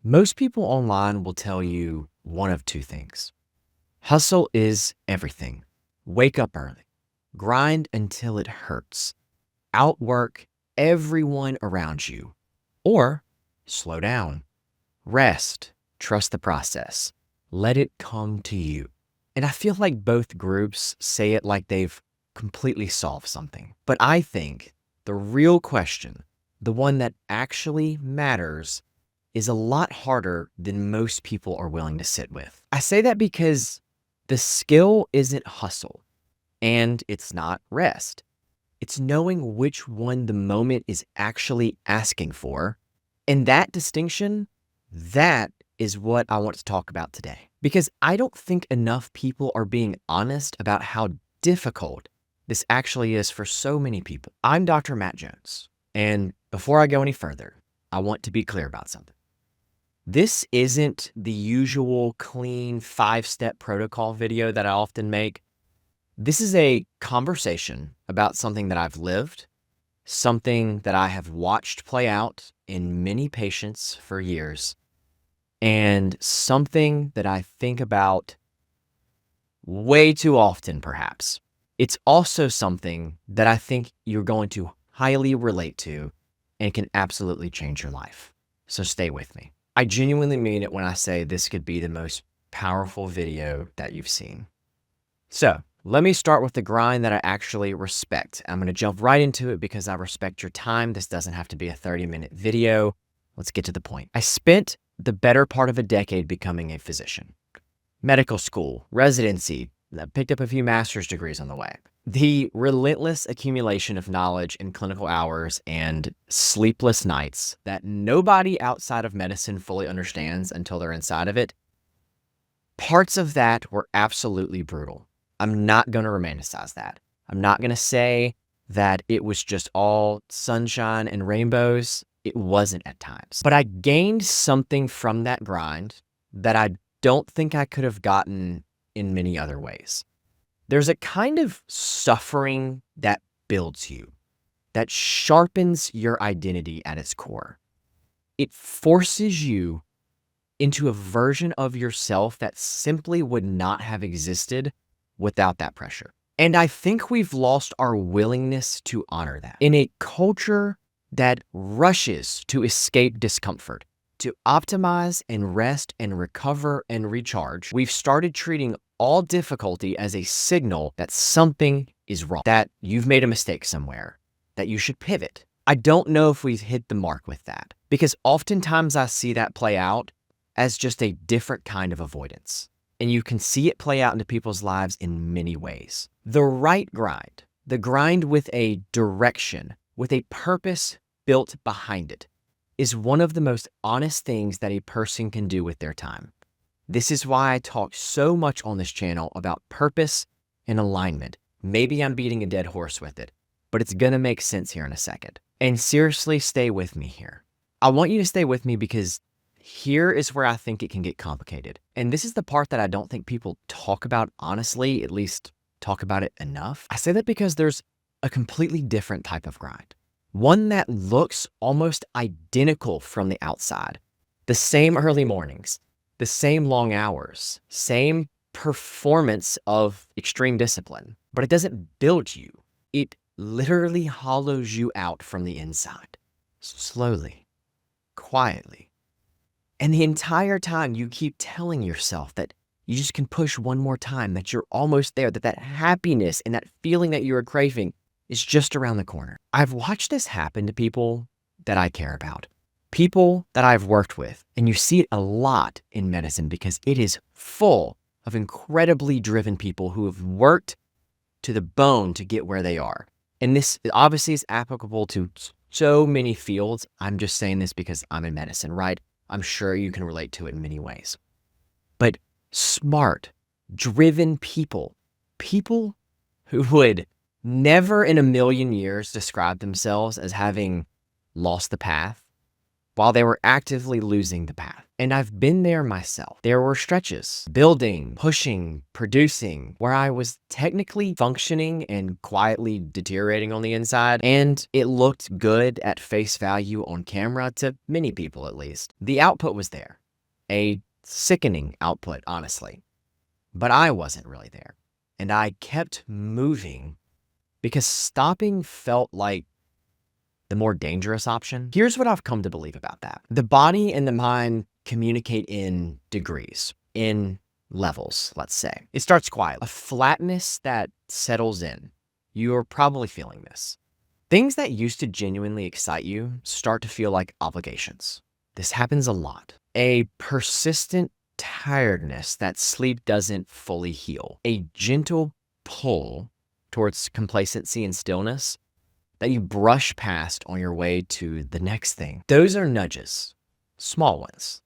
Most people online will tell you one of two things. Hustle is everything. Wake up early. Grind until it hurts. Outwork everyone around you. Or slow down. Rest. Trust the process. Let it come to you. And I feel like both groups say it like they've completely solved something. But I think the real question, the one that actually matters, is a lot harder than most people are willing to sit with. I say that because the skill isn't hustle and it's not rest. It's knowing which one the moment is actually asking for. And that distinction, that is what I want to talk about today. Because I don't think enough people are being honest about how difficult this actually is for so many people. I'm Dr. Matt Jones. And before I go any further, I want to be clear about something. This isn't the usual clean 5-step protocol video that I often make. This is a conversation about something that I've lived, something that I have watched play out in many patients for years, and something that I think about way too often, perhaps. It's also something that I think you're going to highly relate to and can absolutely change your life. So stay with me. I genuinely mean it when I say this could be the most powerful video that you've seen. So let me start with the grind that I actually respect. I'm going to jump right into it because I respect your time. This doesn't have to be a 30-minute video. Let's get to the point. I spent the better part of a decade becoming a physician. Medical school, residency, I picked up a few master's degrees on the way. The relentless accumulation of knowledge in clinical hours and sleepless nights that nobody outside of medicine fully understands until they're inside of it, parts of that were absolutely brutal. I'm not going to romanticize that. I'm not going to say that it was just all sunshine and rainbows. It wasn't at times. But I gained something from that grind that I don't think I could have gotten in many other ways. There's a kind of suffering that builds you, that sharpens your identity at its core. It forces you into a version of yourself that simply would not have existed without that pressure. And I think we've lost our willingness to honor that. In a culture that rushes to escape discomfort, to optimize and rest and recover and recharge, we've started treating all difficulty as a signal that something is wrong, that you've made a mistake somewhere, that you should pivot. I don't know if we've hit the mark with that, because oftentimes I see that play out as just a different kind of avoidance. And you can see it play out into people's lives in many ways. The right grind, the grind with a direction, with a purpose built behind it, is one of the most honest things that a person can do with their time. This is why I talk so much on this channel about purpose and alignment. Maybe I'm beating a dead horse with it, but it's gonna make sense here in a second. And seriously, stay with me here. I want you to stay with me because here is where I think it can get complicated. And this is the part that I don't think people talk about honestly, at least talk about it enough. I say that because there's a completely different type of grind. One that looks almost identical from the outside. The same early mornings, the same long hours, same performance of extreme discipline, but it doesn't build you. It literally hollows you out from the inside, slowly, quietly. And the entire time you keep telling yourself that you just can push one more time, that you're almost there, that that happiness and that feeling that you're craving is just around the corner. I've watched this happen to people that I care about. People that I've worked with, and you see it a lot in medicine because it is full of incredibly driven people who have worked to the bone to get where they are. And this obviously is applicable to so many fields. I'm just saying this because I'm in medicine, right? I'm sure you can relate to it in many ways. But smart, driven people, people who would never in a million years describe themselves as having lost the path, while they were actively losing the path. And I've been there myself. There were stretches, building, pushing, producing, where I was technically functioning and quietly deteriorating on the inside, and it looked good at face value on camera to many people at least. The output was there. A sickening output, honestly. But I wasn't really there. And I kept moving because stopping felt like the more dangerous option. Here's what I've come to believe about that. The body and the mind communicate in degrees, in levels, let's say. It starts quiet, a flatness that settles in. You're probably feeling this. Things that used to genuinely excite you start to feel like obligations. This happens a lot. A persistent tiredness that sleep doesn't fully heal. A gentle pull towards complacency and stillness that you brush past on your way to the next thing. Those are nudges, small ones,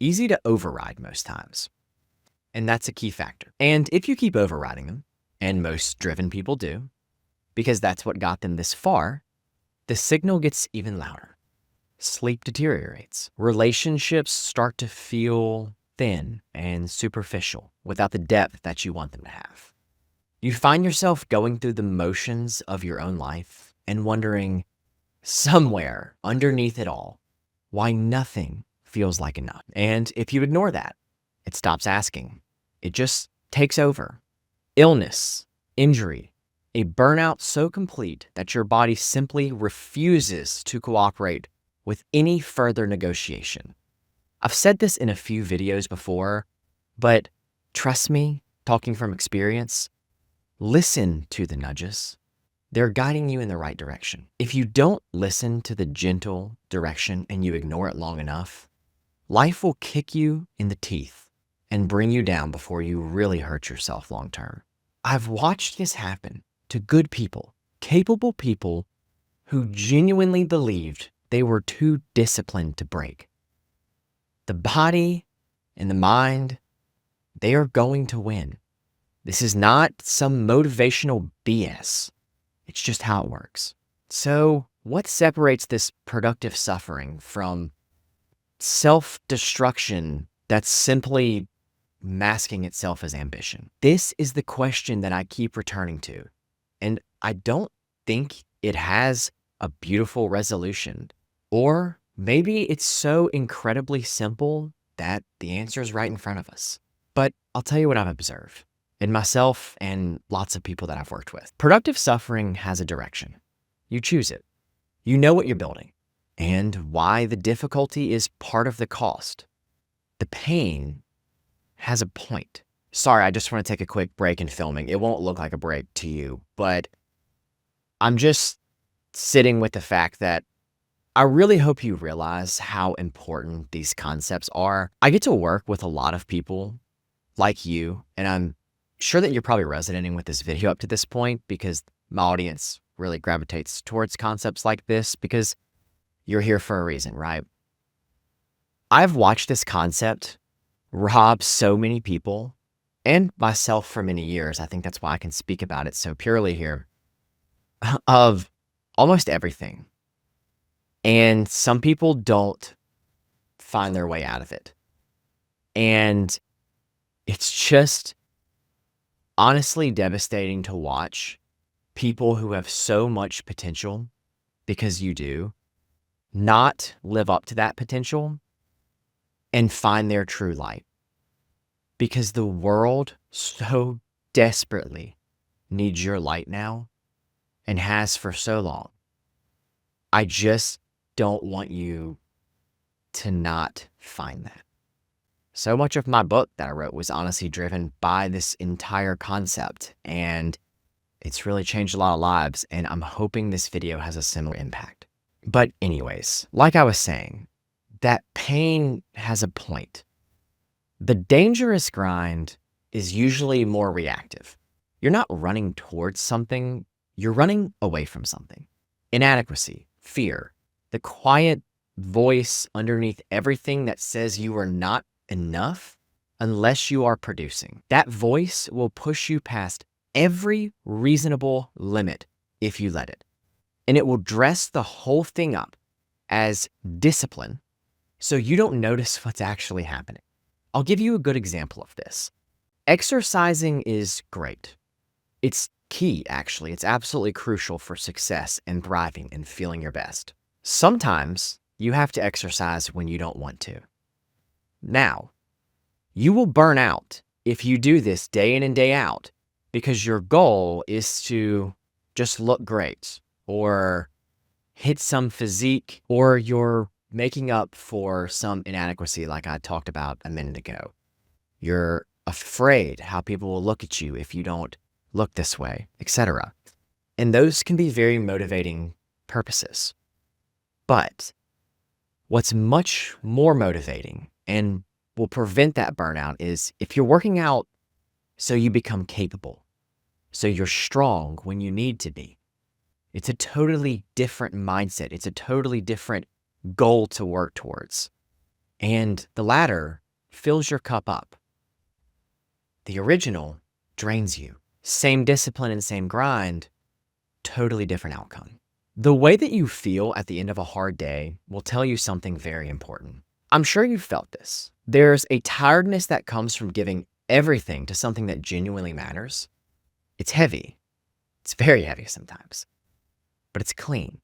easy to override most times. And that's a key factor. And if you keep overriding them, and most driven people do, because that's what got them this far, the signal gets even louder. Sleep deteriorates. Relationships start to feel thin and superficial without the depth that you want them to have. You find yourself going through the motions of your own life and wondering, somewhere underneath it all, why nothing feels like enough. And if you ignore that, it stops asking. It just takes over. Illness, injury, a burnout so complete that your body simply refuses to cooperate with any further negotiation. I've said this in a few videos before, but trust me, talking from experience, listen to the nudges. They're guiding you in the right direction. If you don't listen to the gentle direction and you ignore it long enough, life will kick you in the teeth and bring you down before you really hurt yourself long term. I've watched this happen to good people, capable people who genuinely believed they were too disciplined to break. The body and the mind, they are going to win. This is not some motivational BS. It's just how it works. So, what separates this productive suffering from self-destruction that's simply masking itself as ambition? This is the question that I keep returning to, and I don't think it has a beautiful resolution. Or maybe it's so incredibly simple that the answer is right in front of us. But I'll tell you what I've observed in myself and lots of people that I've worked with. Productive suffering has a direction. You choose it. You know what you're building and why the difficulty is part of the cost. The pain has a point. Sorry, I just want to take a quick break in filming. It won't look like a break to you, but I'm just sitting with the fact that I really hope you realize how important these concepts are. I get to work with a lot of people like you, and I'm sure that you're probably resonating with this video up to this point because my audience really gravitates towards concepts like this because you're here for a reason, right? I've watched this concept rob so many people and myself for many years. I think that's why I can speak about it so purely here, of almost everything. And some people don't find their way out of it. And it's just honestly devastating to watch people who have so much potential, because you do, not live up to that potential and find their true light. Because the world so desperately needs your light now and has for so long. I just don't want you to not find that. So much of my book that I wrote was honestly driven by this entire concept, and it's really changed a lot of lives, and I'm hoping this video has a similar impact. But anyways, like I was saying, that pain has a point. The dangerous grind is usually more reactive. You're not running towards something, you're running away from something. Inadequacy, fear, the quiet voice underneath everything that says you are not enough unless you are producing. That voice will push you past every reasonable limit if you let it. And it will dress the whole thing up as discipline so you don't notice what's actually happening. I'll give you a good example of this. Exercising is great. It's key, actually. It's absolutely crucial for success and thriving and feeling your best. Sometimes you have to exercise when you don't want to. Now, you will burn out if you do this day in and day out because your goal is to just look great or hit some physique, or you're making up for some inadequacy like I talked about a minute ago. You're afraid how people will look at you if you don't look this way, etc. And those can be very motivating purposes. But what's much more motivating and will prevent that burnout is if you're working out so you become capable, so you're strong when you need to be. It's a totally different mindset. It's a totally different goal to work towards. And the latter fills your cup up. The original drains you. Same discipline and same grind, totally different outcome. The way that you feel at the end of a hard day will tell you something very important. I'm sure you've felt this. There's a tiredness that comes from giving everything to something that genuinely matters. It's heavy. It's very heavy sometimes, but it's clean.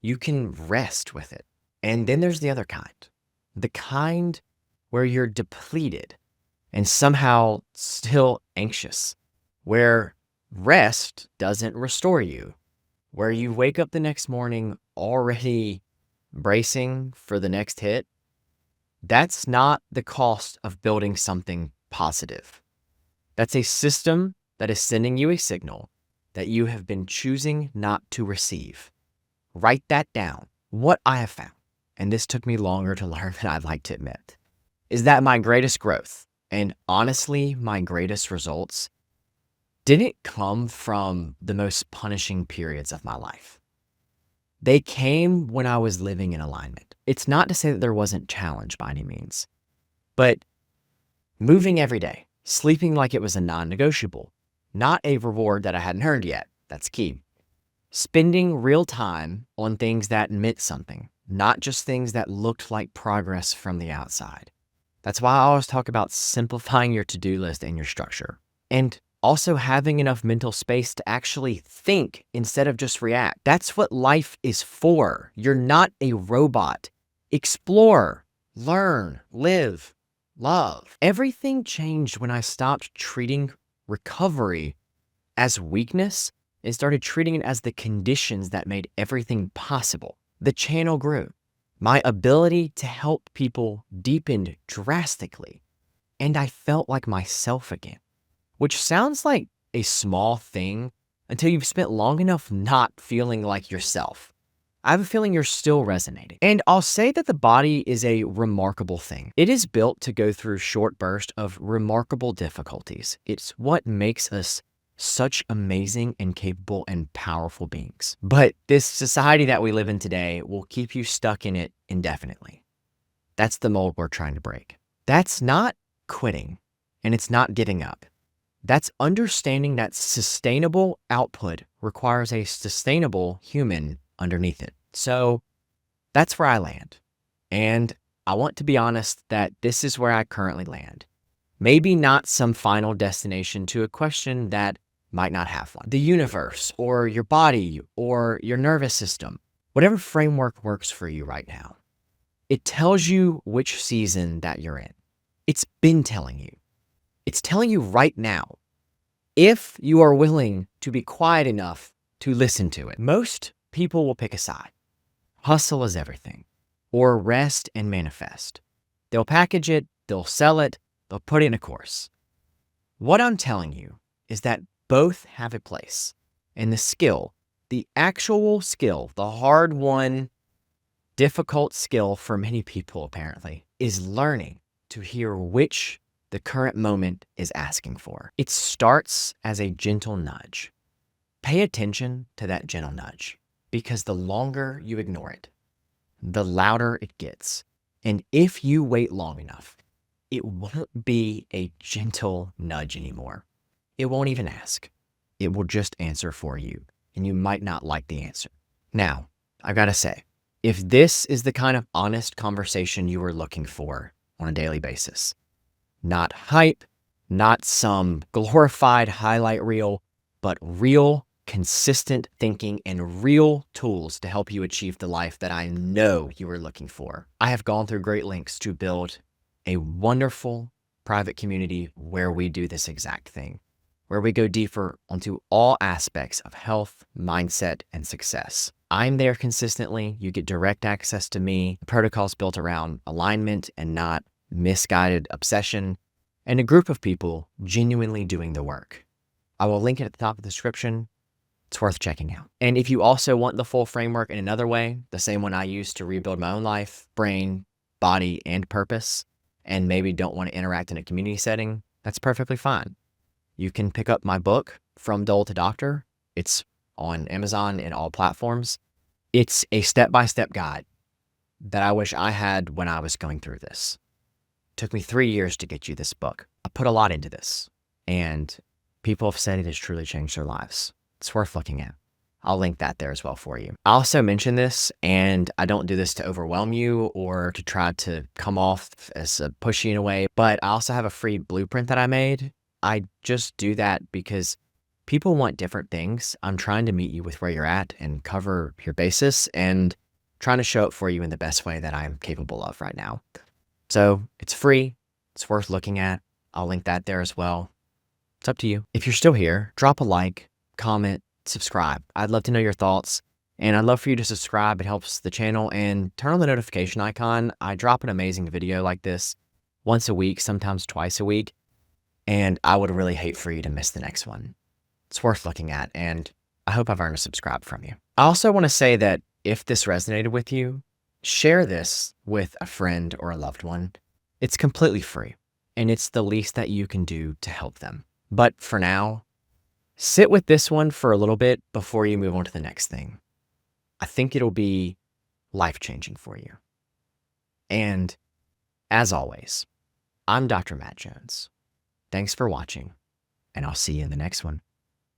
You can rest with it. And then there's the other kind, the kind where you're depleted and somehow still anxious, where rest doesn't restore you, where you wake up the next morning already bracing for the next hit. That's not the cost of building something positive. That's a system that is sending you a signal that you have been choosing not to receive. Write that down. What I have found, and this took me longer to learn than I'd like to admit, is that my greatest growth, and honestly, my greatest results, didn't come from the most punishing periods of my life. They came when I was living in alignment. It's not to say that there wasn't challenge by any means, but moving every day, sleeping like it was a non-negotiable, not a reward that I hadn't earned yet. That's key. Spending real time on things that meant something, not just things that looked like progress from the outside. That's why I always talk about simplifying your to-do list and your structure. And also having enough mental space to actually think instead of just react. That's what life is for. You're not a robot. Explore, learn, live, love. Everything changed when I stopped treating recovery as weakness and started treating it as the conditions that made everything possible. The channel grew. My ability to help people deepened drastically, and I felt like myself again, which sounds like a small thing until you've spent long enough not feeling like yourself. I have a feeling you're still resonating. And I'll say that the body is a remarkable thing. It is built to go through short bursts of remarkable difficulties. It's what makes us such amazing and capable and powerful beings. But this society that we live in today will keep you stuck in it indefinitely. That's the mold we're trying to break. That's not quitting, and it's not giving up. That's understanding that sustainable output requires a sustainable human underneath it. So that's where I land. And I want to be honest that this is where I currently land. Maybe not some final destination to a question that might not have one. The universe, or your body, or your nervous system, whatever framework works for you right now. It tells you which season that you're in. It's been telling you. It's telling you right now, if you are willing to be quiet enough to listen to it. Most people will pick a side. Hustle is everything, or rest and manifest. They'll package it, they'll sell it, they'll put it in a course. What I'm telling you is that both have a place, and the skill, the actual skill, the hard-won, difficult skill for many people apparently, is learning to hear which the current moment is asking for. It starts as a gentle nudge. Pay attention to that gentle nudge, because the longer you ignore it, the louder it gets. And if you wait long enough, it won't be a gentle nudge anymore. It won't even ask. It will just answer for you, and you might not like the answer. Now, I gotta say, If this is the kind of honest conversation you are looking for on a daily basis, not hype, not some glorified highlight reel, but real, consistent thinking and real tools to help you achieve the life that I know you are looking for. I have gone through great lengths to build a wonderful private community where we do this exact thing, where we go deeper onto all aspects of health, mindset, and success. I'm there consistently. You get direct access to me. The protocol's built around alignment and not misguided obsession, and a group of people genuinely doing the work. I will link it at the top of the description. It's worth checking out. And if you also want the full framework in another way, the same one I used to rebuild my own life, brain, body, and purpose, and maybe don't want to interact in a community setting, that's perfectly fine. You can pick up my book, From Dole to Doctor. It's on Amazon and all platforms. It's a step-by-step guide that I wish I had when I was going through this. It took me 3 years to get you this book. I put a lot into this, and people have said it has truly changed their lives. It's worth looking at. I'll link that there as well for you. I also mention this, and I don't do this to overwhelm you or to try to come off as pushy in a way, but I also have a free blueprint that I made. I just do that because people want different things. I'm trying to meet you with where you're at and cover your basis and trying to show up for you in the best way that I'm capable of right now. So it's free. It's worth looking at. I'll link that there as well. It's up to you. If you're still here, drop a like, comment, subscribe. I'd love to know your thoughts, and I'd love for you to subscribe. It helps the channel, and turn on the notification icon. I drop an amazing video like this once a week, sometimes twice a week, and I would really hate for you to miss the next one. It's worth looking at, and I hope I've earned a subscribe from you. I also want to say that if this resonated with you, share this with a friend or a loved one. It's completely free, and it's the least that you can do to help them. But for now, sit with this one for a little bit before you move on to the next thing. I think it'll be life-changing for you. And as always, I'm Dr. Matt Jones. Thanks for watching, and I'll see you in the next one.